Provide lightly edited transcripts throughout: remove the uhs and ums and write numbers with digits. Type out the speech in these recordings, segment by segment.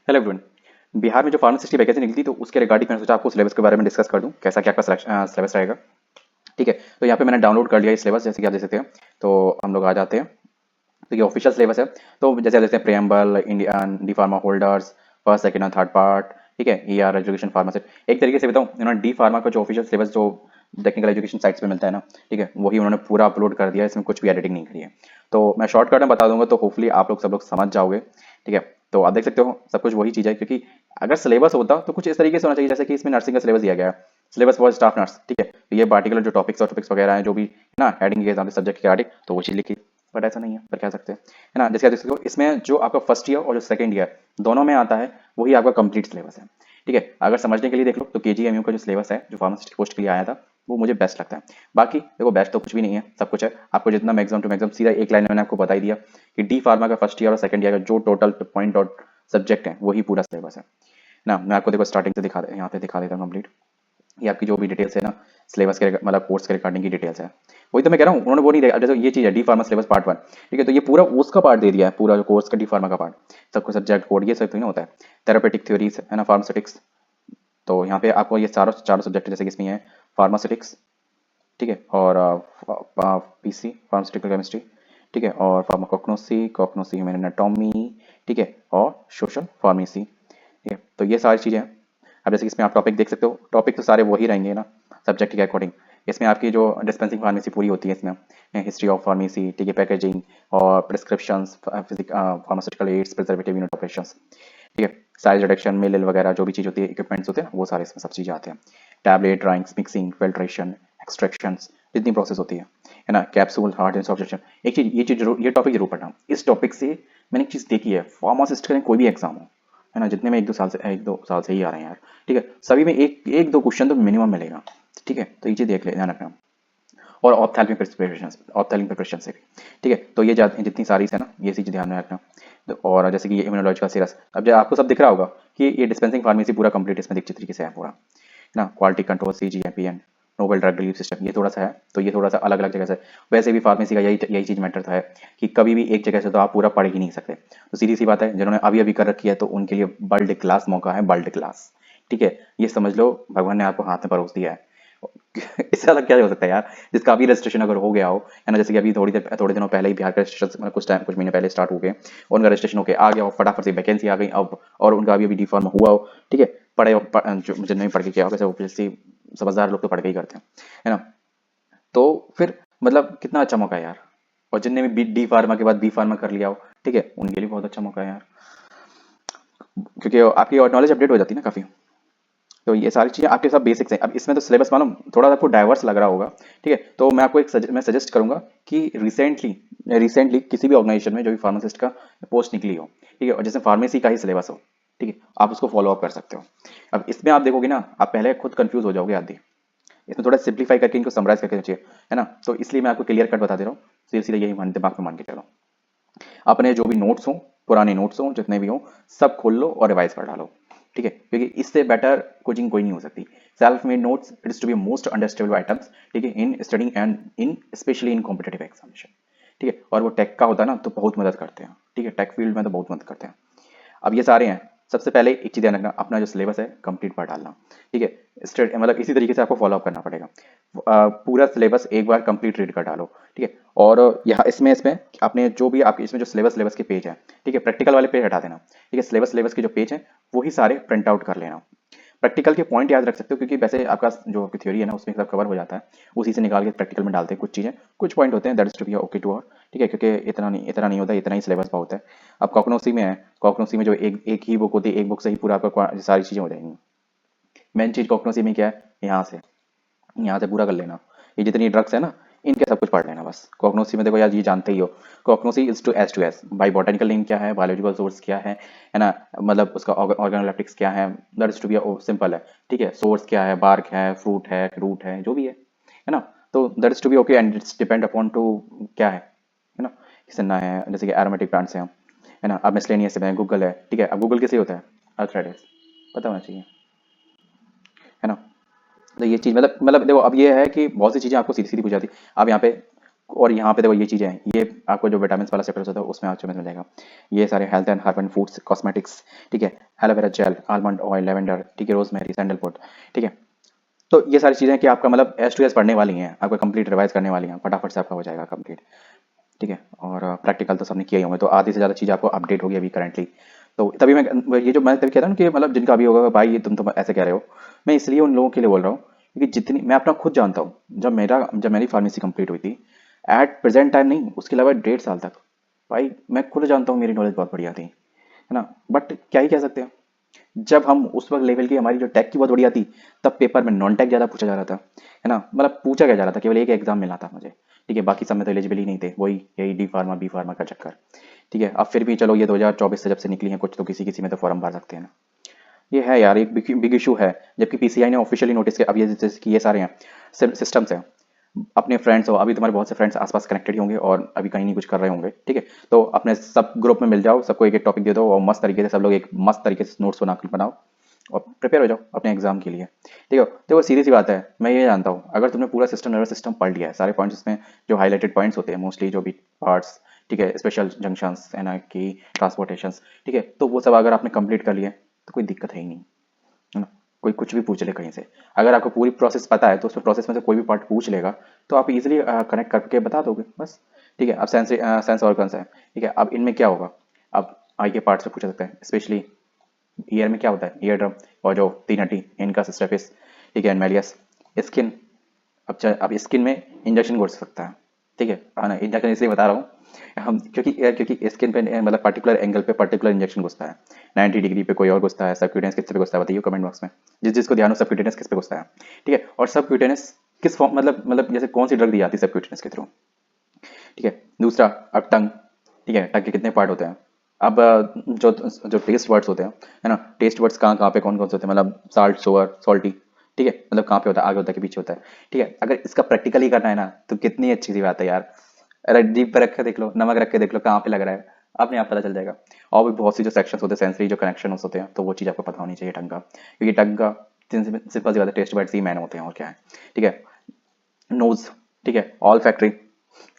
Hello everyone. Bihar में जो pharmacist की वैकेंसी निकली थी तो उसके रिगार्डिंग मैंने सोचा आपको सिलेबस के बारे में डिस्कस कर दूं, कैसा क्या आपका सिलेबस रहेगा। ठीक है, तो यहाँ पे मैंने डाउनलोड कर लिया ये सिलेबस, जैसे कि आप देख सकते हैं। तो हम लोग आ जाते हैं। तो ये ऑफिशियल सिलेबस है। तो जैसे आप देखते हैं, preamble, Indian D pharma holders, first second और थर्ड पार्ट। ठीक है, ई आर एजुकेशन फार्मासिस्ट। एक तरीके से बताऊँ, उन्होंने डी फार्मा का जो ऑफिशियल सिलेबस जो टेक्निकल एजुकेशन साइट्स पे मिलता है ना, ठीक है, वही उन्होंने पूरा अपलोड कर दिया है, इसमें कुछ भी एडिटिंग नहीं करी है। तो मैं शॉर्टकट में बता दूंगा, तो होपफुली आप लोग सब लोग समझ जाओगे। ठीक है, तो आप देख सकते हो सब कुछ वही चीज़ है, क्योंकि अगर सिलेबस होता तो कुछ इस तरीके से होना चाहिए, जैसे कि इसमें नर्सिंग का सिलेबस दिया गया है। Syllabus for staff nurse. ठीक है, तो ये पार्टिकुलर जो टॉपिक्स और टॉपिक्स वगैरह हैं, जो भी है ना, हेडिंग के हिसाब से सब्जेक्ट के रिगार्डिंग, तो वो चीज़ लिखी। बट ऐसा नहीं है, पर कह सकते हैं, है ना। जैसे आप देख सकते हो, इसमें जो आपका फर्स्ट ईयर और जो सेकंड ईयर दोनों में आता है, वही आपका कंप्लीट सिलेबस है। ठीक है, अगर समझने के लिए देख लो तो केजीएमयू का जो सिलेबस है, जो फार्मासिस्ट की पोस्ट के लिए आया था, वो मुझे बेस्ट लगता है। बाकी देखो, बेस्ट तो कुछ भी नहीं है, सब कुछ है। आपको जितना मैक्सिमम टू मैक्सिमम, सीधा एक लाइन में मैंने आपको बता ही दिया कि डी फार्मा का फर्स्ट ईयर और सेकंड ईयर का जो टोटल पॉइंट और सब्जेक्ट है, वही पूरा सिलेबस है ना। मैं आपको देखो स्टार्टिंग से यहाँ पे दिखा देता हूँ कंप्लीट। ये आपकी जो भी डिटेल्स है ना, सिलेबस के मतलब कोर्स के रिगार्डिंग की डिटेल्स है। वही तो मैं कह रहा हूँ, उन्होंने वो नहीं दिया। जैसे ये चीज़ है डी फार्मा सिलेबस पार्ट 1। ठीक है, तो ये पूरा उसका पार्ट दे दिया है, पूरा जो कोर्स का डी फार्मा का पार्ट। सबको सब्जेक्ट कोड ये सब तो नहीं होता है। थेरापेटिक थ्योरीज है ना, फार्मास्यूटिक्स। तो यहाँ पे आपको ये चारों चारों सब्जेक्ट जैसे कि इसमें है फार्मास्यूटिक्स। ठीक है, और पीसी फार्मास्यूटिकल केमिस्ट्री। ठीक है, और फार्माकोग्नोसी, कॉग्नोसी, ह्यूमन एनाटॉमी। ठीक है, और सोशल फार्मेसी। ठीक है, तो ये सारी चीज़ें हैं। अब जैसे कि इसमें आप टॉपिक देख सकते हो, टॉपिक तो सारे वही रहेंगे ना, सब्जेक्ट के अकॉर्डिंग। इसमें आपकी जो डिस्पेंसिंग फार्मेसी पूरी होती है, इसमें हिस्ट्री ऑफ फार्मेसी, ठीक है, पैकेजिंग और prescriptions, pharmaceutical ads, preservative unit operations. ठीक है, साइज रिडक्शन, मिल वगैरह जो भी चीज़ होती है, इक्विपमेंट्स होते हैं, वो सारे इसमें सब चीज़ें आते हैं। Tablet, drawings, mixing, filtration, extractions, जितनी प्रोसेस होती है ना, कैप्सूल, हार्ड एंड सॉफ्ट। एक चीज, ये चीज जरूर, ये टॉपिक जरूर पढ़ना। इस टॉपिक से मैंने एक चीज देखी है, फार्मासिस्ट का कोई भी एग्जाम हो, है ना, जितने में एक दो साल से ही आ रहे हैं यार। ठीक है, सभी में एक एक दो क्वेश्चन तो मिनिमम मिलेगा। ठीक है, तो ये चीज देख ले, ध्यान रखना। और ऑप्थेल्मिक प्रिपरेशन, ऑप्थेल्मिक प्रिपरेशन से भी। ठीक है, तो ये जितनी सारी है ना, ये चीज ध्यान में रखना। तो और जैसे कि ये इम्यूनोलॉजिकल सीरस, अब जो आपको सब दिख रहा होगा कि ये डिस्पेंसिंग फार्मेसी पूरा कंप्लीट इसमें दिख तरीके से है पूरा, है ना। Quality control, CGMP, noble drug relief system, ये थोड़ा सा है। तो ये थोड़ा सा अलग अलग जगह से। वैसे भी फार्मेसी का यही यही चीज मैटर है कि कभी भी एक जगह से तो आप पूरा पढ़ ही नहीं सकते। तो सीधी सी बात है, जिन्होंने अभी अभी कर रखी है, तो उनके लिए वर्ल्ड क्लास मौका है, वर्ल्ड क्लास। ठीक है, ये समझ लो, भगवान ने आपको हाथ में परोस दिया है। इससे अलग क्या हो सकता है यार, जिसका अभी रजिस्ट्रेशन अगर हो गया हो, है ना, जैसे कि अभी थोड़े दिनों पहले ही बिहार का रजिस्ट्रेशन, मतलब कुछ महीने पहले स्टार्ट हो गए, और उनका रजिस्ट्रेशन होकर आ गया हो, फटाफट से वैकेंसी आ गई अब, और उनका अभी अभी डी फॉर्म हुआ हो। ठीक है, जिन्होंने भी पढ़ के किया हो, वैसे ओब्वियसली समझदार लोग तो पढ़ के ही करते हैं, है ना। तो फिर मतलब कितना अच्छा मौका है यार। और जिनने भी डी फार्मा के बाद बी फार्मा कर लिया हो, ठीक है, उनके लिए बहुत अच्छा मौका है यार, क्योंकि आपकी और नॉलेज अपडेट हो जाती है ना काफी। तो ये सारी चीजें आपके सब बेसिक्स हैं। अब इसमें तो सिलेबस मालूम थोड़ा आपको डाइवर्स लग रहा होगा। ठीक है, तो मैं आपको मैं सजेस्ट करूंगा कि रिसेंटली किसी भी ऑर्गेनाइजेशन में जो भी फार्मासिस्ट का पोस्ट निकली हो, ठीक है, और जैसे फार्मेसी का ही सिलेबस हो, ठीक है, आप उसको फॉलो अप कर सकते हो। अब इसमें आप देखोगे ना, आप पहले खुद कंफ्यूज हो जाओगे आदि। इसमें थोड़ा सिंप्लीफाई करके इनको समराइज करके चाहिए, है ना। तो इसलिए मैं आपको क्लियर कट बता दे रहा हूँ। सीधे सीधे यही दिमाग में मान के चलो, अपने जो भी नोट्स हो, पुराने नोट्स हो जितने भी हो, सब खोल लो और रिवाइज कर डालो। ठीक है, क्योंकि इससे बेटर कोचिंग कोई नहीं हो सकती। Self made notes, it is to be most understandable items, ठीक है, in studying and in especially in competitive examination. ठीक है, और वो टेक का होता है ना, तो बहुत मदद करते हैं। ठीक है, टेक फील्ड में तो बहुत मदद करते हैं। अब ये सारे हैं। सबसे पहले एक चीज ध्यान रखना, अपना जो सिलेबस है कंप्लीट पढ़ डालना। ठीक है, स्ट्रेट मतलब इसी तरीके से आपको फॉलो अप करना पड़ेगा। पूरा सिलेबस एक बार कंप्लीट रीड कर डालो। ठीक है, और यहाँ इसमें इसमें आपने जो भी आपके इसमें जो सिलेबस के पेज है, ठीक है, प्रैक्टिकल वाले पेज हटा देना। ठीक है, सिलेबस के जो पेज है, वही सारे प्रिंट आउट कर लेना। प्रैक्टिकल के पॉइंट याद रख सकते हो, क्योंकि वैसे आपका जो आपकी थ्योरी है ना, उसमें सब कवर हो जाता है। उसी से निकाल के प्रैक्टिकल में डालते हैं कुछ चीज़ें, कुछ पॉइंट होते हैं that is to be okay to और। ठीक है, क्योंकि इतना नहीं होता, इतना ही सिलेबस का होता है। अब कॉकनोसी में है, कॉकनोसी में जो एक ही बुक होती है, एक बुक से ही पूरा आपका सारी चीज़ें हो जाएंगी। मेन चीज़ कॉकनोसी में क्या है, यहाँ से पूरा कर लेना। ये जितनी ड्रग्स है ना, इनके सब कुछ पढ़ लेना बस। कॉग्नोसी में देखो यार, ये जानते ही हो, कॉग्नोसी is to S by botanical name क्या है, बायोलॉजिकल सोर्स क्या है ना, मतलब उसका ऑर्गेनोलेप्टिक्स क्या है, that is to be simple है। ठीक है, सोर्स क्या है, बार्क है, फ्रूट है, रूट है, जो भी है ना। तो that is to be okay, and it's depend upon to क्या है ना, किसना है, जैसे कि एरोमेटिक प्लांट्स हैं, है ना। अब मिसलेनियस है, गूगल है। ठीक है, अब गूगल कैसे होता है, अर्थराइटिस पता होना चाहिए, है ना। तो ये चीज़ मतलब देखो, अब ये है कि बहुत सी चीज़ें आपको सीधी सीधी पूछ जाती। अब यहाँ पे और यहाँ पे देखो ये चीज़ें हैं, ये आपको जो विटामिन वाला चैप्टर होता है उसमें आपको मिल जाएगा। ये सारे health and herbal foods cosmetics, ठीक है, aloe vera gel, almond oil, lavender, ठीक है, रोजमेरी, सैंडलवुड, ठीक है। तो ये सारी चीज़ें कि आपका मतलब एस टू एस पढ़ने वाली हैं, आपको कंप्लीट रिवाइज करने वाली हैं, फटाफट से आपका हो जाएगा कंप्लीट, ठीक है। और प्रैक्टिकल तो सबने किया ही होंगे, तो आधी से ज़्यादा चीज़ आपको अपडेट होगी अभी करंटली। तो तभी मैं ये जो मैं तभी कह रहा हूँ कि मतलब जिनका अभी होगा भाई ये तुम तो ऐसे कह रहे हो, मैं इसलिए उन लोगों के लिए बोल रहा हूँ क्योंकि जितनी मैं अपना खुद जानता हूँ, जब मेरी फार्मेसी कंप्लीट हुई थी, एट प्रेजेंट टाइम नहीं, उसके अलावा 1.5 साल तक, भाई मैं खुद जानता हूँ मेरी नॉलेज बहुत बढ़िया थी, है ना। बट क्या ही कह सकते हैं, जब हम उस वक्त लेवल की हमारी जो टेक की बहुत बढ़िया थी, तब पेपर में नॉन टेक ज़्यादा पूछा जा रहा था, है ना, मतलब पूछा क्या जा रहा था, केवल एक एग्जाम मिलना था मुझे, ठीक है, बाकी सब में तो एलिजिबल ही नहीं थे, वही यही डी फार्मा बी फार्मा का चक्कर, ठीक है। अब फिर भी चलो ये 2024 से जब से निकली है कुछ, तो किसी किसी में तो फॉर्म भर सकते हैं ना। ये है यार एक बिग इशू है, जबकि पीसीआई ने ऑफिशियली नोटिस किया। अब ये जैसे कि ये सारे हैं सिस्टम्स हैं, अपने फ्रेंड्स हो, अभी तुम्हारे बहुत से फ्रेंड्स आसपास कनेक्टेड ही होंगे और अभी कहीं नहीं कुछ कर रहे होंगे, ठीक है। तो अपने सब ग्रुप में मिल जाओ, सबको एक एक टॉपिक दे दो और मस्त तरीके से सब लोग एक मस्त तरीके से नोट्स बनाओ और प्रिपेयर हो जाओ अपने एग्जाम के लिए, ठीक है। देखो सीधी सी बात है, मैं ये जानता हूँ अगर तुमने पूरा सिस्टम नर्वस सिस्टम पढ़ लिया है, सारे पॉइंट्स इसमें जो हाईलाइटेड पॉइंट्स होते हैं मोस्टली जो भी पार्ट्स, ठीक है, स्पेशल जंक्शंस है ना की ट्रांसपोर्टेशंस, ठीक है, तो वो सब अगर आपने कंप्लीट कर लिया तो कोई दिक्कत है ही नहीं, है ना। कोई कुछ भी पूछ ले कहीं से, अगर आपको पूरी प्रोसेस पता है तो उसमें प्रोसेस में से कोई भी पार्ट पूछ लेगा तो आप इजीली कनेक्ट करके बता दोगे बस, ठीक है। अब सेंस ऑर्गन्स है, ठीक है, अब इनमें क्या होगा, अब आई के पार्ट से पूछ सकते हैं, स्पेशली ईयर में क्या होता है, ईयर ड्रम और जो तीन हड्डी इनका स्टेपिस, ठीक है, एंड मेलियस, स्किन। अब स्किन में इंजेक्शन घुस सकता है, ठीक है, हाँ ना, इंजेक्शन इसलिए बता रहा हूँ हम, क्योंकि स्किन पे मतलब पर्टिकुलर एंगल पे पर्टिकुलर इंजेक्शन घुसता है, 90 डिग्री पे कोई और घुसता है, सबक्यूटेनियस किस पे घुसता है बताइए कमेंट बॉक्स में, जिसको ध्यान हो सबक्यूटेनियस किस पे घुसता है, ठीक है। और सबक्यूटेनियस किस फॉर्म मतलब जैसे कौन सी ड्रग दी जाती है सबक्यूटेनियस के थ्रू, ठीक है। दूसरा, अब टंग, ठीक है, टंग के कितने पार्ट होते हैं। अब जो जो टेस्ट वर्ड्स होते हैं, है ना, टेस्ट वर्ड्स कहाँ कहाँ पे कौन कौन से होते हैं, मतलब साल्ट सोअर सॉल्टी, ठीक है, मतलब कहाँ पे होता है, आगे होता है कि पीछे होता है, ठीक है। अगर इसका प्रैक्टिकली करना है ना तो कितनी अच्छी सी बात है यार, अरे जीभ पे रख के देख लो, नमक रख के देख लो कहाँ पे लग रहा है, अपने आप पता चल जाएगा। और भी बहुत सी जो सेक्शंस होते हैं, सेंसरी जो कनेक्शन होते हैं, तो वो चीज़ आपको पता होनी चाहिए टंग का, क्योंकि टंग का सिंपल सी बात है, टेस्ट बड्स ही मैन होते हैं और क्या है, ठीक है। नोज, ठीक है, ऑल फैक्ट्री,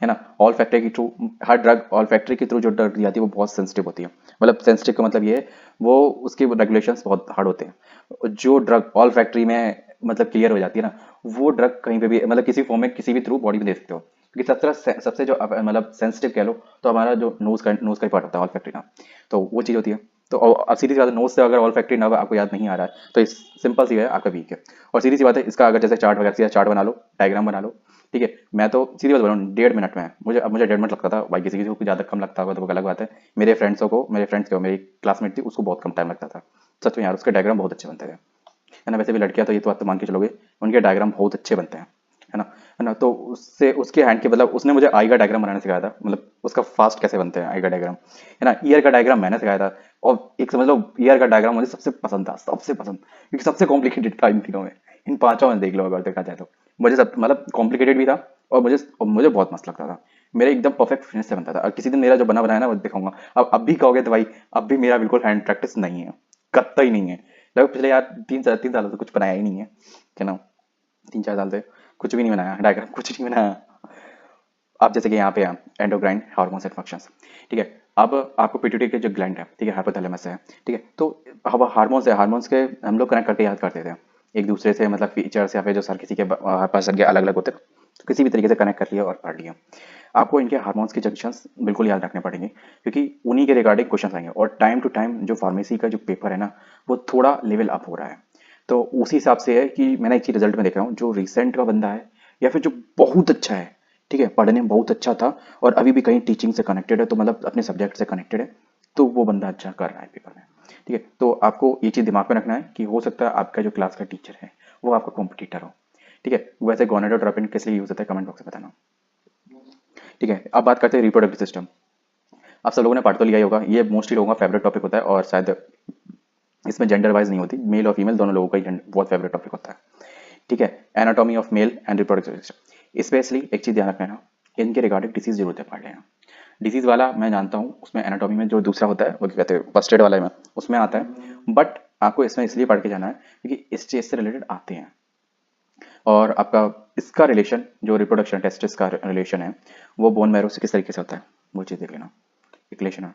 है ना, ऑल फैक्ट्री के थ्रू, हर ड्रग ऑल फैक्ट्री के थ्रू जो ड्रग दी जाती है वो बहुत सेंसिटिव होती है, मतलब सेंसिटिव का मतलब ये है वो उसके रेगुलेशंस बहुत हार्ड होते हैं। जो ड्रग ऑल फैक्ट्री में मतलब क्लियर हो जाती है ना, वो ड्रग कहीं पे भी मतलब किसी फॉर्म में किसी भी थ्रू बॉडी में दे सकते हो, क्योंकि सबसे जो मतलब सेंसिटिव कह लो तो हमारा जो नोज का ही पार्ट होता है ऑल फैक्ट्री का, तो वो चीज़ होती है। तो अब सीधी सी बात है, नोज से अगर ऑल फैक्ट्री ना आपको याद नहीं आ रहा है तो इस सिंपल सी है आपका वीक है। और सीधी सी बात है, इसका अगर जैसे चार्ट वगैरह सीधा चार्ट बना लो, डायग्राम बना लो, ठीक है। मैं तो सीधी बात बनाऊँ 1.5 मिनट में, मुझे 1.5 मिनट लगता था भाई, किसी किसी को ज़्यादा कम लगता होगा तो वो अलग बात है। मेरे फ्रेंड्स को मेरी क्लासमेट थी उसको बहुत कम टाइम लगता था, सच में यार उसके डायग्राम बहुत अच्छे बनते थे, है ना। वैसे भी लड़कियां तो ये तो बात तो मान के चलोगे, उनके डायग्राम बहुत अच्छे बनते हैं, है ना। तो उससे उसके हैंड के मतलब उसने मुझे आई का डायग्राम बनाना सिखाया था, मतलब उसका फास्ट कैसे बनते हैं आई का डायग्राम, है ना। ईयर का डायग्राम मैंने सिखाया था, और एक समझ लो ईयर का डायग्राम मुझे सबसे पसंद था, सबसे पसंद, क्योंकि सबसे कॉम्प्लिकेटेड था इन तीनों में, इन पांचों में देख लो अगर देखा जाए तो, मुझे सब मतलब कॉम्प्लिकेटेड भी था और मुझे बहुत मस्त लगता था, मेरे एकदम परफेक्ट फिनिश से बनता था। और किसी दिन मेरा जो बना बनाया ना वो दिखाऊंगा। अब भी कहोगे तो भाई, अब भी मेरा बिल्कुल हैंड प्रैक्टिस नहीं है, कतई नहीं है, लगभग पिछले यार 3 सालों से कुछ बनाया ही नहीं है ना, 3 4 साल से कुछ भी नहीं बनाया डायग्राम, कुछ नहीं बनाया। अब जैसे कि यहाँ पे है एंडोक्राइन हार्मोन्स एंड फंक्शंस, ठीक है। अब आपको पीट्यूटरी के जो ग्लैंड है, ठीक है, हाइपोथैलेमस है, ठीक है, तो अब हार्मोन्स है, हार्मोन्स के हम लोग कनेक्ट करके याद करते थे एक दूसरे से, मतलब फीचर्स या फिर जो सर किसी के पर्सन के अलग अलग होते हैं, तो किसी भी तरीके से कनेक्ट कर लिया और पढ़ लिया। आपको इनके हार्मोन्स के जंक्शंस बिल्कुल याद रखने पड़ेंगे, क्योंकि उन्हीं के रिगार्डिंग क्वेश्चन आएंगे, और टाइम टू टाइम जो फार्मेसी का जो पेपर है ना वो थोड़ा लेवल अप हो रहा है। तो उसी हिसाब से है कि मैंने एक चीज रिजल्ट में देख रहा हूँ, जो रिसेंट का बंदा है या फिर जो बहुत अच्छा है, ठीक है, पढ़ने में बहुत अच्छा था और अभी भी कहीं टीचिंग से कनेक्टेड है, तो मतलब अपने सब्जेक्ट से कनेक्टेड है, तो वो बंदा अच्छा कर रहा है पेपर में, ठीक है। तो आपको ये चीज़ दिमाग में रखना है कि हो सकता है आपका जो क्लास का टीचर है वो आपका कॉम्पिटिटर हो, ठीक है। वैसे गोनाडोट्रोपिन किस लिए यूज होता है कमेंट बॉक्स में बताना, ठीक है। अब बात करते हैं रिप्रोडक्टिव सिस्टम। आप सब लोगों ने पढ़ तो लिया ही होगा, ये मोस्टली लोगों का फेवरेट टॉपिक होता है, और शायद इसमें जेंडर वाइज नहीं होती, मेल और फीमेल दोनों लोगों का ही बहुत फेवरेट टॉपिक होता है, ठीक है। Anatomy of male and reproductive system, specially एक चीज़ ध्यान रखना है, इनके रिगार्डिंग डिसीज जरूर है पढ़ लेना। डिसीज वाला मैं जानता हूँ, उसमें एनाटॉमी में जो दूसरा होता है वो क्या कहते हैं फर्स्ट एड वाला में उसमें आता है, बट आपको इसमें इसलिए पढ़ के जाना है क्योंकि इस चीज से रिलेटेड आते हैं, और आपका इसका रिलेशन जो रिप्रोडक्शन टेस्टिस का रिलेशन है वो बोन मैरो से किस तरीके से होता है वो चीज़ देख लेना, एक रिलेशन है।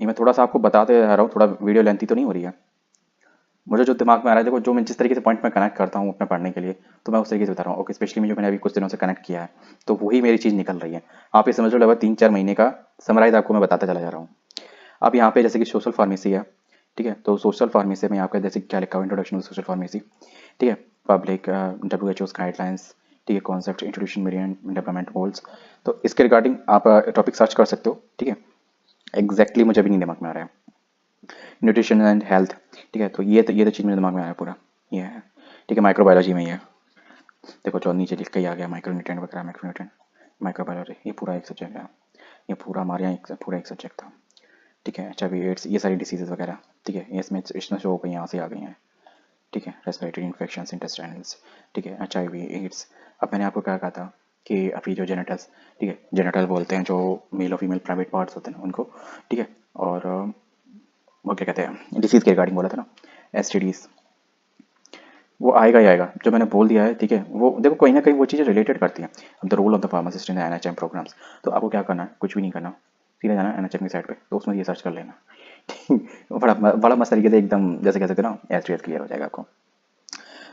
ये मैं थोड़ा सा आपको बताते जा रहा हूँ, थोड़ा वीडियो लेंथी तो नहीं हो रही है। मुझे जो दिमाग में आ रहा है, देखो जो मैं जिस तरीके से पॉइंट में कनेक्ट करता हूँ अपने पढ़ने के लिए, तो मैं उस तरीके से बता रहा हूँ। ओके, स्पेशली जो मैंने अभी कुछ दिनों से कनेक्ट किया है तो वही मेरी चीज़ निकल रही है। आप ये समझ लो लगभग 3-4 महीने का समराइज आपको मैं बताता चला जा रहा हूँ। अब यहाँ पे जैसे कि सोशल फार्मेसी है, ठीक है, तो सोशल फार्मेसी में आपका जैसे क्या लिखा हुआ इंट्रोडक्शन टू सोशल फार्मेसी, ठीक है, पब्लिक WHO गाइडलाइंस, ठीक है, concept introduction million development goals. तो इसके रिगार्डिंग आप टॉपिक सर्च कर सकते हो, ठीक है। एग्जैक्टली मुझे अभी नहीं दिमाग में आ रहा है। न्यूट्रिशन एंड हेल्थ, ठीक है, तो ये तो चीज़ मेरे दिमाग में आया पूरा, ये है, ठीक है। माइक्रोबायोलॉजी में ये है, देखो जो नीचे लिख के ही आ गया, माइक्रो न्यूट्रिएंट वगैरह, माइक्रो न्यूट्रिएंट, माइक्रोबायोलॉजी, ये पूरा एक सब्जेक्ट है। ये पूरा हमारे यहाँ पूरा एक सब्जेक्ट था, ठीक है। HIV एड्स ये सारी डिसीजेज वगैरह, ठीक है, ये इसमें शो हो गई, यहाँ से आ गई हैं, ठीक है। रेस्पिरेटरी इन्फेक्शंस, इंटेस्टाइनल्स, ठीक है, HIV एड्स। अब मैंने आपको क्या कहा था कि अभी जो जेनेटल्स, ठीक है, जेनेटल बोलते हैं जो मेल और फीमेल प्राइवेट पार्ट्स होते हैं उनको, ठीक है। और वो क्या कहते हैं, डिसीज के रिगार्डिंग बोला था ना, STDs, वो आएगा ही आएगा जो मैंने बोल दिया है, ठीक है। वो देखो कहीं ना कहीं वो चीज़ें रिलेटेड करती हैं। अब the role of the pharmacist in NHM programs, तो आपको क्या करना है, कुछ भी नहीं करना, सीधा जाना NHM की साइड पे, तो उसमें ये सर्च कर लेना। बड़ा बड़ा मस्त तरीके से एकदम जैसे कह सकते हो ना, एस क्लियर हो जाएगा आपको।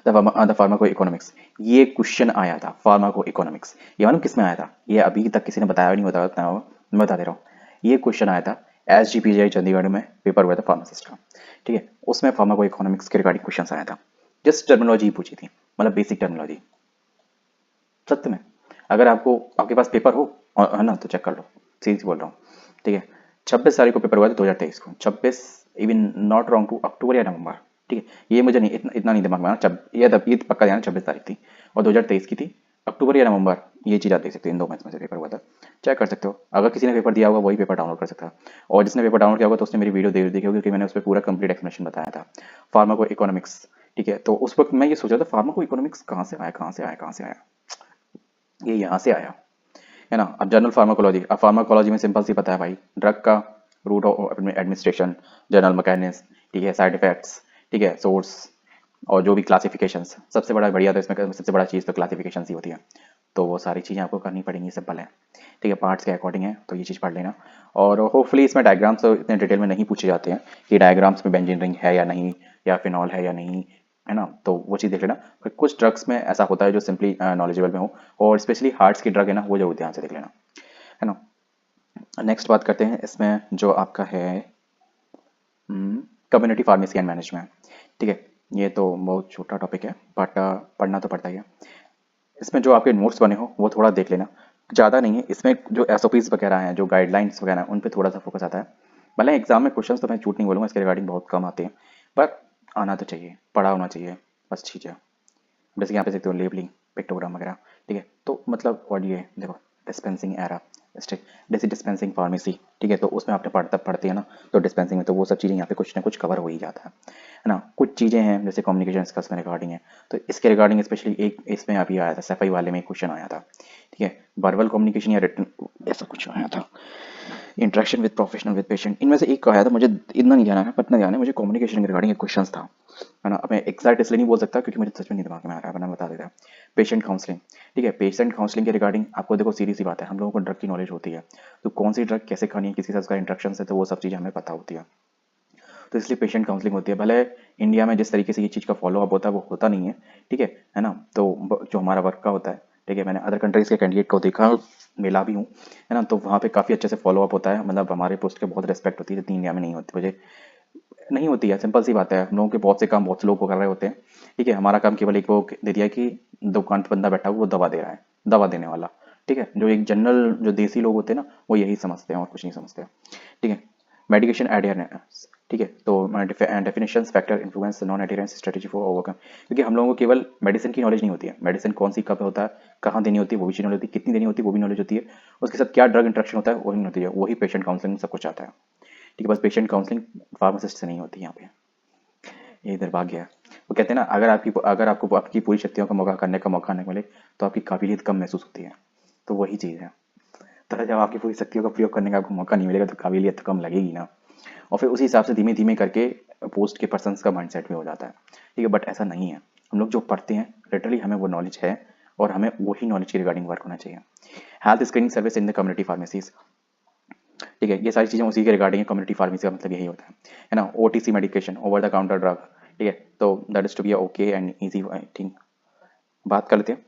द फार्माको इकोनॉमिक्स, ये क्वेश्चन आया था, फार्माको इकोनॉमिक्स, ये मालूम किस में आया था, ये अभी तक किसी ने बताया नहीं, बताया मैं बता दे रहा हूँ। ये क्वेश्चन आया था SGPGI चंडीगढ़ में, पेपर हुआ था फार्मासिस्ट का, ठीक है। उसमें फार्माको इकोनॉमिक्स के रिगार्डिंग क्वेश्चन आया था, जस्ट टर्मिनोलॉजी पूछी थी, मतलब बेसिक टर्मिनोलॉजी। सत्य में अगर आपको आपके पास पेपर हो है ना, तो चेक कर लो, सीरीज बोल रहा हूँ, ठीक है। 26 तारीख को पेपर हुआ था 2023 को, 26, इवन नॉट रॉन्ग टू अक्टूबर या नवंबर, ठीक है। ये मुझे नहीं इतना नहीं दिमाग में आना, ये पक्का ध्यान 26 तारीख थी और 2023 की थी, अक्टूबर या नवंबर, ये चीज़ आप देख सकते हो, इन 2 मंथ में से पेपर हुआ था, चेक कर सकते हो। अगर किसी ने पेपर दिया होगा वही पेपर डाउनलोड कर सकता है, और जिसने पेपर डाउनलोड किया होगा तो उसने मेरी वीडियो देखी होगी, क्योंकि मैंने उस पर पूरा कंप्लीट एक्सप्लेनेशन बताया था, फार्माको इकोनॉमिक्स, ठीक है। तो उस वक्त मैं ये सोच रहा था फार्माको इकोनॉमिक्स कहाँ से आया, कहाँ से आया, कहाँ से आया, ये यहाँ से आया, है ना। अब जनरल फार्माकोलॉजी, अब फार्माकोलॉजी में सिंपल सी पता है भाई, ड्रग का route of administration, general mechanism, ठीक है, साइड इफेक्ट्स, ठीक है, सोर्स, और जो भी क्लासिफिकेशंस, सबसे बड़ा बढ़िया तो इसमें सबसे बड़ा चीज़ तो क्लासिफिकेशन ही होती है। तो वो सारी चीज़ें आपको करनी पड़ेंगी, सिंपल है, ठीक है, पार्ट्स के अकॉर्डिंग है, तो ये चीज़ पढ़ लेना। और होपफुली इसमें डायग्राम्स तो इतने डिटेल में नहीं पूछे जाते हैं कि डायग्राम्स में बेंजीन रिंग है या नहीं, या फिनॉल है या नहीं, है ना, तो वो चीज़ देख लेना। फिर कुछ ड्रग्स में ऐसा होता है जो सिंपली नॉलेजेबल में हो, और स्पेशली हार्ट्स की ड्रग है ना, वो जरूर ध्यान से देख लेना, है ना। नेक्स्ट बात करते हैं इसमें जो आपका है कम्युनिटी फार्मेसी एंड मैनेजमेंट, ठीक है। ये तो बहुत छोटा टॉपिक है, बट पढ़ना तो पड़ता ही है। इसमें जो आपके नोट्स बने हो वो थोड़ा देख लेना, ज़्यादा नहीं है इसमें, जो SOPs वगैरह हैं, जो गाइडलाइंस वगैरह हैं, उन पे थोड़ा सा फोकस आता है। भले एग्जाम में क्वेश्चंस तो मैं झूठ नहीं बोलूँगा, इसके रिगार्डिंग बहुत कम आते हैं, पर आना तो चाहिए, पढ़ा होना चाहिए, बस चीज़ है। जैसे कि यहाँ पे देखते हो लेबलिंग, पिक्टोग्राम वगैरह, ठीक है। तो मतलब और ये देखो डिस्पेंसिंग एरा, जैसे डिस्पेंसिंग फार्मेसी, ठीक है, तो उसमें आपने पढ़ते हैं ना, तो डिस्पेंसिंग में तो वो सब चीज़ें यहाँ पे कुछ ना कुछ कवर हो ही जाता है ना। कुछ चीज़ें हैं जैसे कम्युनिकेशन स्किल्स में रिगार्डिंग है, तो इसके रिगार्डिंग स्पेशली एक इसमें अभी आया था, सफाई वाले में एक क्वेश्चन आया था, ठीक है, वर्बल कम्युनिकेशन या रिटन, ऐसा कुछ आया था, interaction with professional with patient, इनमें से एक आया था, मुझे इतना नहीं ध्यान है, पर इतना ध्यान है मुझे कम्युनिकेशन के रिगार्डिंग एक क्वेश्चन था, है ना। अब मैं एग्जैक्ट इसलिए नहीं बोल सकता क्योंकि मुझे सच में नहीं दिमाग में आ रहा है, वरना बता देता। पेशेंट काउंसलिंग, ठीक है, पेशेंट काउंसलिंग के रिगार्डिंग आपको देखो सीधी सी बात है, हम लोगों को ड्रग की नॉलेज होती है, तो कौन सी ड्रग कैसे खानी है, किसी से उसका इंट्रक्शन है, तो वो सब चीज़ें हमें पता होती है, तो इसलिए पेशेंट काउंसलिंग होती है। भले इंडिया में जिस तरीके से ये चीज़ का फॉलो अप होता है वो होता नहीं है, ठीक है ना। तो जो हमारा वर्क का होता है, ठीक है, मैंने अदर कंट्रीज़ के कैंडिडेट को देखा, मिला भी हूँ, है ना, तो वहाँ पे काफ़ी अच्छे से फॉलो अप होता है, मतलब हमारे पोस्ट के बहुत रिस्पेक्ट होती है, जितनी इंडिया में नहीं होती, मुझे नहीं होती है, सिंपल सी बात है, हम लोगों के बहुत से काम बहुत से लोग को कर रहे होते हैं, ठीक है। हमारा काम केवल एक वो दे दिया कि दुकान पे बंदा बैठा हुआ वो दवा दे रहा है, दवा देने वाला, ठीक है। जो एक जनरल जो देसी लोग होते हैं ना, वो यही समझते हैं और कुछ नहीं समझते, ठीक है। मेडिकेशन एडियरेंस, ठीक है, तो definitions, factor, influence, non adherence, strategy for overcome, क्योंकि हम लोगों को केवल मेडिसिन की नॉलेज नहीं होती है, मेडिसिन कौन सी कब होता है, कहाँ देनी होती है वो भी नॉलेज होती है, कितनी देनी होती है वो भी नॉलेज होती है, उसके साथ क्या ड्रग इंट्रैक्शन होता है वो भी होती है, वही पेशेंट काउंसलिंग में सब कुछ आता है, ठीक है। बस पेशेंट काउंसलिंग फार्मासिस्ट से नहीं होती यहाँ पे, ये दुर्भाग्य है। वो कहते हैं ना, अगर आपको आपकी पूरी शक्तियों का मौका करने का मौका नहीं मिले तो आपकी काबिलियत कम महसूस होती है, तो वही चीज़ है। तो जब आपकी पूरी शक्तियों का प्रयोग करने का आपको मौका नहीं मिलेगा तो काबिलियत तो कम लगेगी ना, और फिर उसी हिसाब से धीमे धीमे करके पोस्ट के पर्सन का माइंडसेट भी हो जाता है, ठीक है। बट ऐसा नहीं है, हम लोग जो पढ़ते हैं लिटरली हमें वो नॉलेज है और हमें वही नॉलेज के रिगार्डिंग वर्क होना चाहिए। Health screening service in the community pharmacies, ठीक है, ये सारी चीज़ें उसी के रिगार्डिंग है। कम्युनिटी फार्मेसी का मतलब यही होता है ना, OTC medication, over the counter drug, ठीक है, तो that is to be okay and easy I think. बात कर लेते हैं।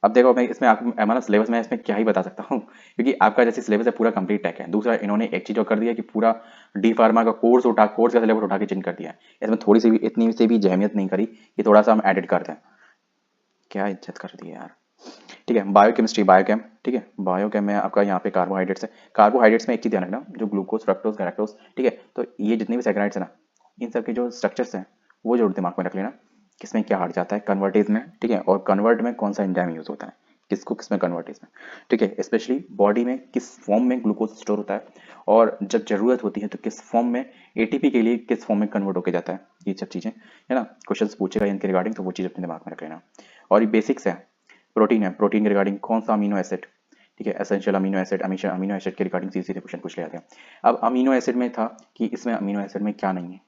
अब देखो मैं इसमें आपको हमारा सिलेबस में इसमें क्या ही बता सकता हूँ, क्योंकि आपका जैसे सिलेबस है पूरा कंप्लीट टेक है। दूसरा इन्होंने एक चीज़ और कर दिया कि पूरा डी फार्मा का कोर्स का सिलेबस उठा के चेंज कर दिया है। इसमें थोड़ी सी भी इतनी से भी जहमियत नहीं करी कि थोड़ा सा हम एडिट कर दें। क्या इज्जत कर दी है यार। ठीक है, बायोकेमिस्ट्री बायोकेम, ठीक है, बायोकेम में आपका यहाँ पे कार्बोहाइड्रेट्स है। कार्बोहाइड्रेट्स में एक चीज़ ध्यान रखना, जो ग्लूकोज फ्रक्टोज गैलेक्टोज, ठीक है, तो ये जितने भी सैकराइड्स हैं ना, इन सब के जो स्ट्रक्चर्स हैं वो जरूर दिमाग में रख लेना, किसमें क्या हट जाता है कन्वर्टेज में, ठीक है, और कन्वर्ट में कौन सा एंजाइम यूज होता है, किसको किसमें कन्वर्टेज में, ठीक है, स्पेशली बॉडी में किस फॉर्म में ग्लूकोज स्टोर होता है और जब जरूरत होती है तो किस फॉर्म में एटीपी के लिए किस फॉर्म में कन्वर्ट होकर जाता है, ये सब चीज़ें है ना, क्वेश्चन पूछेगा इनके रिगार्डिंग, तो वो चीज़ अपने दिमाग में रख लेना। और ये बेसिक्स है। प्रोटीन है, प्रोटीन के रिगार्डिंग कौन सा अमीनो एसिड, ठीक है, essential amino acid, amino acid के रिगार्डिंग सीधे सीधे क्वेश्चन पूछ ले जाते हैं। अब अमीनो एसिड में था कि इसमें अमीनो एसिड में क्या नहीं है,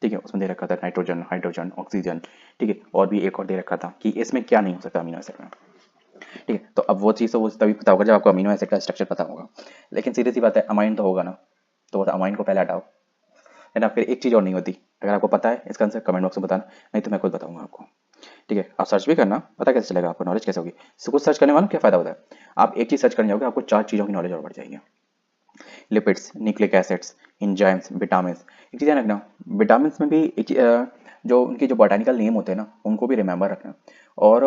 ठीक है, उसमें दे रखा था नाइट्रोजन, हाइड्रोजन, ऑक्सीजन, ठीक है, और भी एक और दे रखा था कि इसमें क्या नहीं हो सकता अमीनो एसिड में, ठीक है, तो अब वो चीज़ तो वो तभी पता होगा जब आपको अमीनो एसिड का स्ट्रक्चर पता होगा। लेकिन सीधी सी बात है, अमाइन तो होगा ना, तो अमाइन को पहले हटाओ, है ना। फिर एक चीज़ और नहीं होती, अगर आपको पता है इसका आंसर कमेंट बॉक्स में बताना, नहीं तो मैं खुद बताऊंगा आपको, ठीक है। आप सर्च भी करना, पता कैसे चलेगा आपको, नॉलेज कैसे होगी। कुछ सर्च करने वाला क्या फायदा होता है, आप एक चीज़ सर्च करने जाओगे आपको 4 चीज़ों की नॉलेज और बढ़ जाएगी। Lipids, nucleic acids, enzymes, vitamin. एक चीज़ रखना, विटामिन में भी जो उनके जो बॉटनिकल नेम होते हैं ना उनको भी रिमेंबर रखना, और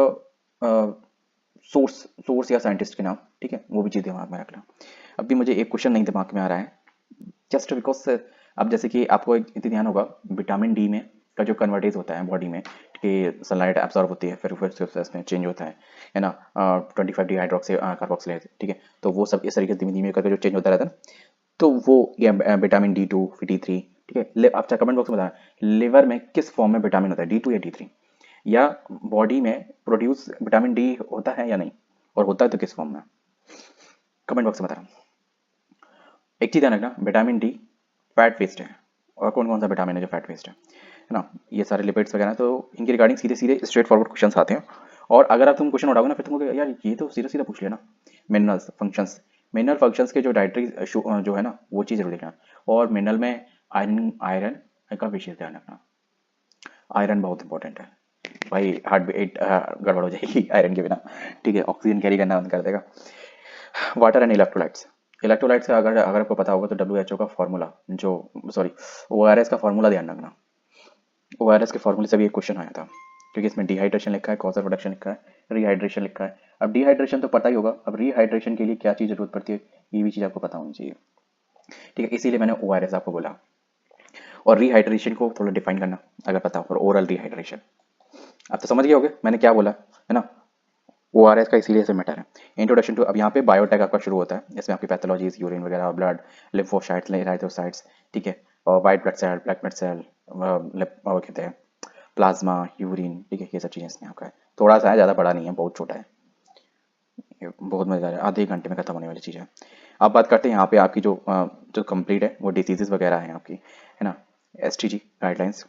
सोर्स सोर्स या साइंटिस्ट के नाम, ठीक है, वो भी चीज़ दिमाग में रखना। अभी मुझे एक क्वेश्चन नहीं दिमाग में आ रहा है, जस्ट बिकॉज अब जैसे कि आपको इतनी ध्यान होगा, विटामिन डी में का जो कन्वर्टेज होता है बॉडी में कि सनलाइट एब्जॉर्ब होती है फिर उसके प्रोसेस में चेंज होता है ना, 25 डी हाइड्रोक्सी कार्बोक्सिलेज, ठीक है, तो वो सब इस तरीके से धीमे धीमे करके जो चेंज होता रहता है ना, तो वो ये विटामिन डी 2 डी 3, ठीक है। आप चाहे कमेंट बॉक्स में बताना लिवर में किस फॉर्म में विटामिन होता है, डी 2 या डी 3, या बॉडी में प्रोड्यूस विटामिन डी होता है या नहीं, और होता है तो किस फॉर्म में, कमेंट बॉक्स में बताना। एक चीज़ ध्यान रखना, विटामिन डी फैट वेस्ट है, और कौन कौन सा विटामिन है जो फैट वेस्ट है ना, ये सारे लिपिड्स वगैरह, तो इनके रिगार्डिंग सीधे सीधे स्ट्रेट फॉरवर्ड क्वेश्चंस आते हैं। और अगर आप तुम क्वेश्चन उठाओगे ना फिर तुमको यार ये तो सीधा सीधा पूछ लिया ना। मिनरल्स फंक्शंस, मिनरल फंक्शंस के जो डाइटरी जो है ना वो चीज़ जरूर देखना, और मिनरल में आयरन आयरन का विशेष ध्यान रखना, आयरन बहुत इंपॉर्टेंट है भाई, हार्ट बीट गड़बड़ हो जाएगी आयरन के बिना, ठीक है, ऑक्सीजन कैरी करना बंद कर देगा। वाटर एंड इलेक्ट्रोलाइट्स, इलेक्ट्रोलाइट्स का अगर अगर आपको पता होगा तो WHO का फॉर्मूला जो सॉरी ORS का फॉर्मूला ध्यान रखना, ORS के फॉर्मूले से भी एक क्वेश्चन आया था, क्योंकि इसमें डिहाइड्रेशन लिखा है, कॉज ऑफ प्रोडक्शन लिखा है, रिहाइड्रेशन लिखा है। अब डिहाइड्रेशन तो पता ही होगा, अब रिहाइड्रेशन के लिए क्या चीज़ जरूरत पड़ती है ये भी चीज़ आपको पता होनी चाहिए, ठीक है, इसीलिए मैंने ORS आपको बोला। और रिहाइड्रेशन को थोड़ा डिफाइन करना अगर पता हो, और ओरल रिहाइड्रेशन, आप तो समझ गए होगे मैंने क्या बोला है ना। ORS का इसीलिए से मैटर है। इंट्रोडक्शन टू, अब यहाँ पे बायोटेक आपका शुरू होता है, इसमें आपकी पैथोलॉजीज, यूरिन वगैरह, ब्लड, लिम्फोसाइट्स, इराइथोसाइट्स, ठीक है, और white blood cell, black blood cell, वो कहते हैं प्लाज्मा, यूरिन, ठीक है, ये सब चीज़ें इसमें आपका है। थोड़ा सा है, ज़्यादा बड़ा नहीं है, बहुत छोटा है, ये बहुत मज़ेदार है, आधे एक घंटे में खत्म होने वाली चीज़ है। अब बात करते हैं यहाँ पे आपकी जो कंप्लीट है वो डिसीजेज वगैरह हैं आपकी, है ना, STG गाइडलाइंस,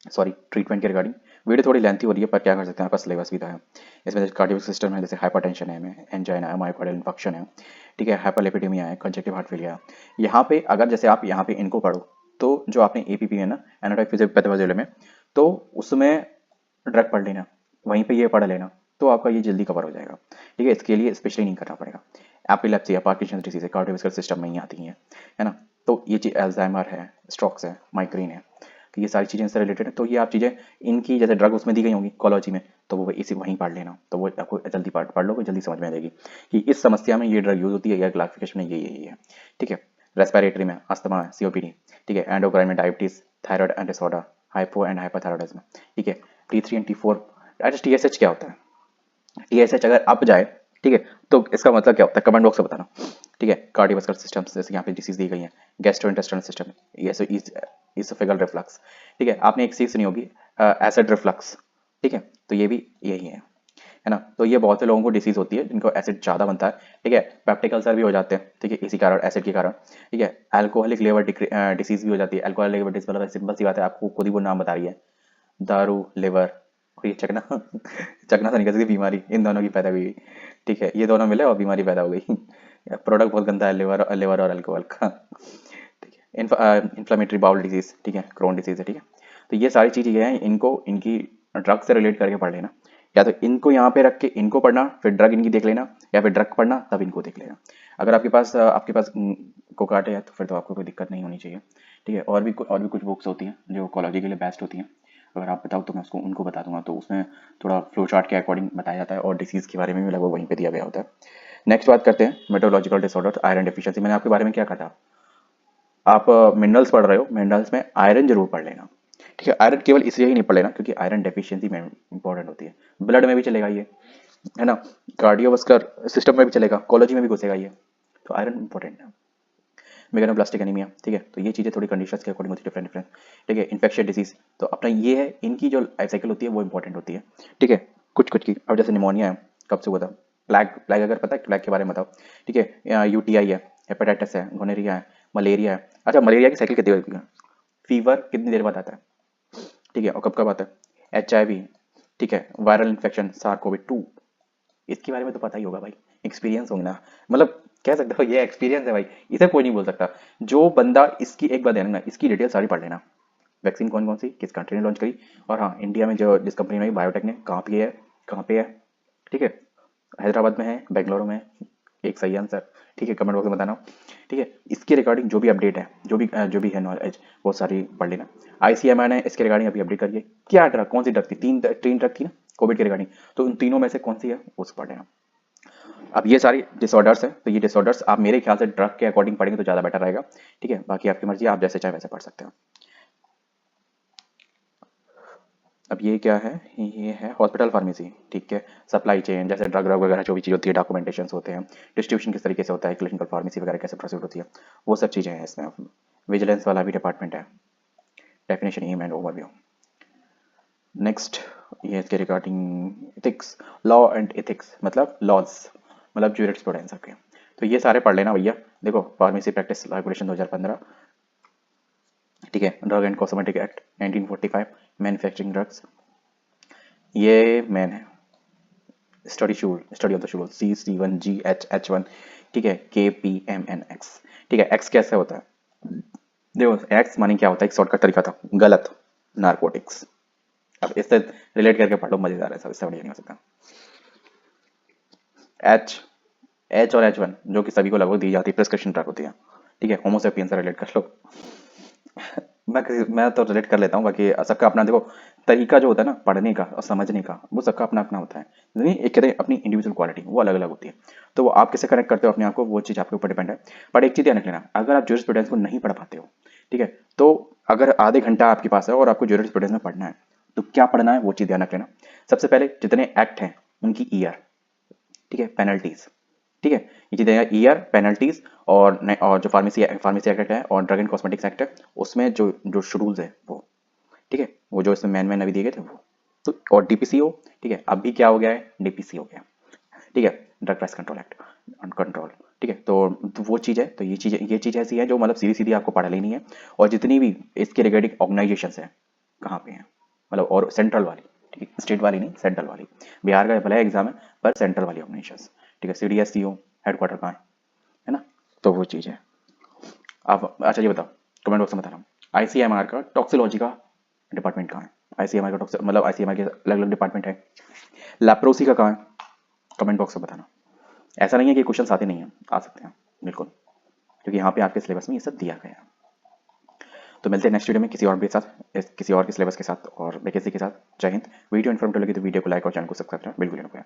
सॉरी ट्रीटमेंट के रिगार्डिंग। वीडियो थोड़ी लेंथी हो रही है पर क्या कर सकते हैं, आपका सिलेबस भी था है। इसमें कार्डियोक सिस्टम है, जैसे हाइपरटेंशन है, एंजाइना है, मायोकार्डियल इन्फेक्शन है, ठीक है, हाइपरलिपिडेमिया है, कंजक्टिव हार्ट फेलियर। यहाँ पे अगर जैसे आप यहाँ पे इनको पढ़ो तो जो आपने APP है ना, एनाटॉमिक फिजियोपैथोलॉजी में, तो उसमें ड्रग पढ़ लेना, वहीं पे ये पढ़ लेना, तो आपका ये जल्दी कवर हो जाएगा, ठीक है, इसके लिए स्पेशली नहीं करना पड़ेगा। एपिलेप्सी या पार्किंसंस डिसीज है, कार्डियोवास्कुलर सिस्टम में ही आती है ना, तो ये चीज़ अल्जाइमर है, स्ट्रोक्स है, माइग्रेन है, तो ये सारी चीज़ें इससे रिलेटेड है। तो ये आप चीज़ें इनकी जैसे ड्रग उसमें दी गई होंगी कोलॉजी में, तो वो इसी वहीं पढ़ लेना, तो वो आपको जल्दी पढ़ लोगे, जल्दी समझ में आ जाएगी कि इस समस्या में ये ड्रग यूज होती है या क्लासिफिकेशन में यही है, ठीक है। रेस्पिरेटरी में अस्थमा है, COPD, ठीक है, एंडोक्राइन में diabetes, thyroid and disorder, hypo and hyperthyroidism, ठीक है, T3 एंड T4। TSH क्या होता है, TSH अगर अप जाए, ठीक है, तो इसका मतलब क्या होता है कमेंट बॉक्स में बताना, ठीक है। कार्डियोवास्कुलर सिस्टम, जैसे यहाँ पे डिसीज दी गई है, गैस्ट्रोइंटेस्टाइनल सिस्टम, इसोफेगल रिफ्लक्स, ठीक है, आपने एक चीज सुनी होगी एसिड रिफ्लक्स, ठीक है, तो ये भी यही है ना। तो ये बहुत से लोगों को डिसीज होती है जिनको एसिड ज़्यादा बनता है, ठीक है, पेप्टिक अल्सर भी हो जाते हैं, ठीक है, इसी कारण एसिड के कारण, ठीक है, अल्कोहलिक लिवर डिसीज भी हो जाती है। अल्कोहलिक लिवर डिसीज मतलब सिंपल सी बात है, आपको खुद ही वो नाम बता रही है, दारू लिवर और ये चकना चकना से निकल गई बीमारी, इन दोनों की पैदा हुई। ठीक है, ये दोनों मिले और बीमारी पैदा हो गई। प्रोडक्ट बहुत गंदा है, लिवर लिवर और अल्कोहल का। ठीक है, इन्फ्लामेटरी बाउल डिजीज, ठीक है, क्रोन डिजीज है। ठीक है, तो ये सारी चीज़ें ये हैं, इनको इनकी ड्रग से रिलेट करके पढ़ लेना, या तो इनको यहाँ पे रख के इनको पढ़ना, फिर ड्रग इनकी देख लेना, या फिर ड्रग पढ़ना तब इनको देख लेना। अगर आपके पास कोकाट है तो फिर तो आपको कोई दिक्कत नहीं होनी चाहिए। ठीक है, और भी कुछ बुक्स होती हैं जो कॉलोजी के लिए बेस्ट होती हैं। अगर आप बताओ तो मैं उसको उनको बता दूंगा, तो उसमें थोड़ा फ्लो चार्ट के अकॉर्डिंग बताया जाता है और डिसीज़ के बारे में भी लगभग वहीं पे दिया गया होता है। नेक्स्ट बात करते हैं मेट्रोलॉजिकल डिसऑर्डर, आयरन डेफिशिएंसी। मैंने आपके बारे में क्या कहा था, आप मिनरल्स पढ़ रहे हो, मिनरल्स में आयरन जरूर पढ़ लेना। ठीक है, आयरन केवल इसलिए ही नहीं पढ़ लेना क्योंकि आयरन डेफिशिएंसी में इंपॉर्टेंट होती है, ब्लड में भी चलेगा ये, है ना, कार्डियोवास्कुलर सिस्टम में भी चलेगा, कोलॉजी में भी घुसेगा ये, तो आयरन इंपॉर्टेंट है। मेगानोब्लास्टिक एनीमिया, ठीक है, तो ये चीज़ें थोड़ी कंडीशंस के अकॉर्डिंग होती है, डिफरेंट डिफरेंट। ठीक है, इन्फेक्शियस डिजीज, तो अपना ये है, इनकी जो लाइफ साइकिल होती है वो इंपॉर्टेंट होती है। ठीक है, कुछ कुछ की, अब जैसे निमोनिया है, कब से हुआ था, प्लैग प्लैग अगर पता है, प्लैग के बारे में बताओ। ठीक है, यूटीआई है, हेपेटाइटिस है, गोनेरिया है, मलेरिया है। अच्छा, मलेरिया की साइकिल कितनी होती है, फीवर कितनी देर बाद आता है, ठीक है, और कब कब आता है, HIV, ठीक है, वायरल इन्फेक्शन SARS-CoV-2, इसके बारे में तो पता ही होगा भाई, एक्सपीरियंस होंगे ना, मतलब कह सकते हो ये एक्सपीरियंस है भाई, इसे कोई नहीं बोल सकता। जो बंदा इसकी एक बार देना, इसकी डिटेल सारी पढ़ लेना, वैक्सीन कौन कौन सी किस कंट्री ने लॉन्च करी, और हाँ इंडिया में जो जिस कंपनी में बायोटेक ने, कहाँ पे है, ठीक है, हैदराबाद में है, बेंगलुरु में है, एक सही आंसर। ठीक है, कमेंट बॉक्स में बताना। ठीक है, इसके रिगार्डिंग जो भी अपडेट है, जो भी है नॉलेज, वो सारी पढ़ लेना। ICMR ने इसके रिगार्डिंग अभी अपडेट करिए, क्या ड्रग, कौन सी ड्रग थी, तीन ड्रग थी ना कोविड के रिगार्डिंग, तो उन तीनों में से कौन सी है उसको पढ़ लेना। अब ये सारी डिसऑर्डर्स है, तो ये डिसऑर्डर्स आप मेरे ख्याल से ड्रग के अकॉर्डिंग पढ़ेंगे तो ज़्यादा बेटर रहेगा। ठीक है, बाकी आपकी मर्जी, आप जैसे चाहे वैसे पढ़ सकते हो। अब ये क्या है, ये है हॉस्पिटल फार्मेसी। ठीक है, सप्लाई चेन, जैसे ड्रग ड्रग वगैरह जो भी चीज़ होती है, डॉक्यूमेंटेशन होते हैं, डिस्ट्रीब्यूशन किस तरीके से होता है, क्लिनिकल फार्मेसी वगैरह कैसे प्रोसीड होती है, वो सब चीज़ें हैं इसमें। विजिलेंस वाला भी डिपार्टमेंट है, definition aim and overview. Next, ये इसके regarding ethics, law and ethics, मतलब लॉज, मतलब ज्यूरिस्प्रूडेंस के, तो ये सारे पढ़ लेना भैया। देखो, फार्मेसी प्रैक्टिस रेगुलेशन 2015, ठीक है, drug and cosmetic act 1945, manufacturing drugs, ये मैन है, study of the Shool, C1G H1, ठीक है, KPMNX। ठीक है, एक्स कैसे होता है, देखो एक्स मानी क्या होता है, एक शॉर्टकट तरीका था, गलत, नारकोटिक्स। अब इससे रिलेट करके पढ़ लो, मजेदार है, सब इससे बढ़िया नहीं हो सकता। एच एच और H1 जो कि सभी को लगभग दी जाती है, प्रिस्क्रिप्शन ड्रग होती है। ठीक है, होमोसेपियन से रिलेट कर लो। मैं तो रिलेट कर लेता हूँ, बाकी सबका अपना देखो तरीका जो होता है ना पढ़ने का और समझने का, वो सबका अपना अपना होता है, नहीं एक कहते हैं अपनी इंडिविजुअल क्वालिटी, वो अलग अलग होती है। तो वो आप कैसे कनेक्ट करते हो अपने आप को, वो चीज़ आपके ऊपर डिपेंड है। पर एक चीज़ ध्यान रख लेना, अगर आप ज्यूरिस्प्रूडेंस को नहीं पढ़ पाते हो, ठीक है, तो अगर आधे घंटा आपके पास है और आपको ज्यूरिस्प्रूडेंस में पढ़ना है, तो क्या पढ़ना है वो चीज़ ध्यान रख लेना। सबसे पहले जितने एक्ट हैं उनकी ईयर, ठीक है, पेनल्टीज, ठीक है, ये चीज़ देगा ईयर, पेनल्टीज, और जो फार्मेसी एक्ट है और ड्रग एंड कॉस्मेटिक्स एक्ट है, उसमें जो जो शेड्यूल्स है वो, ठीक है, वो जो इसमें मैन अभी दिए गए थे वो, तो और DPCO, ठीक है, अभी क्या हो गया है, DPC हो गया, ठीक है, drug price control act control. ठीक है, तो वो चीज़ है, तो ये चीज़ ऐसी है जो मतलब सीधी सीधी आपको पढ़ लेनी है। और जितनी भी इसके रिगार्डिंग ऑर्गेनाइजेशंस है कहाँ पे हैं, मतलब और सेंट्रल वाली, ठीक है, स्टेट वाली नहीं, सेंट्रल वाली, बिहार का भले एग्जाम है पर सेंट्रल वाली ऑर्गेनाइजेशंस, ठीक है, CDSCO हेडक्वार्टर कहाँ है ना, तो वो चीज़ है। आप अच्छा ये बताओ, कमेंट बॉक्स में बता रहा हूँ, ICMR का टॉक्सिकोलॉजी का डिपार्टमेंट कहाँ है, ICMR का मतलब ICMR के अलग अलग डिपार्टमेंट है, लेप्रोसी का कहाँ है, कमेंट बॉक्स में बताना। ऐसा नहीं है कि क्वेश्चन आते नहीं हैं, आ सकते हैं बिल्कुल, क्योंकि यहाँ पे आपके सिलेबस में ये सब दिया गया है। तो मिलते हैं नेक्स्ट वीडियो में किसी और के साथ, किसी और के सिलेबस के साथ और वैकेंसी के साथ। जय हिंद। वीडियो इन्फॉर्मेटिव लगी तो वीडियो को लाइक और चैनल को सब्सक्राइब करना बिल्कुल नहीं भूलें।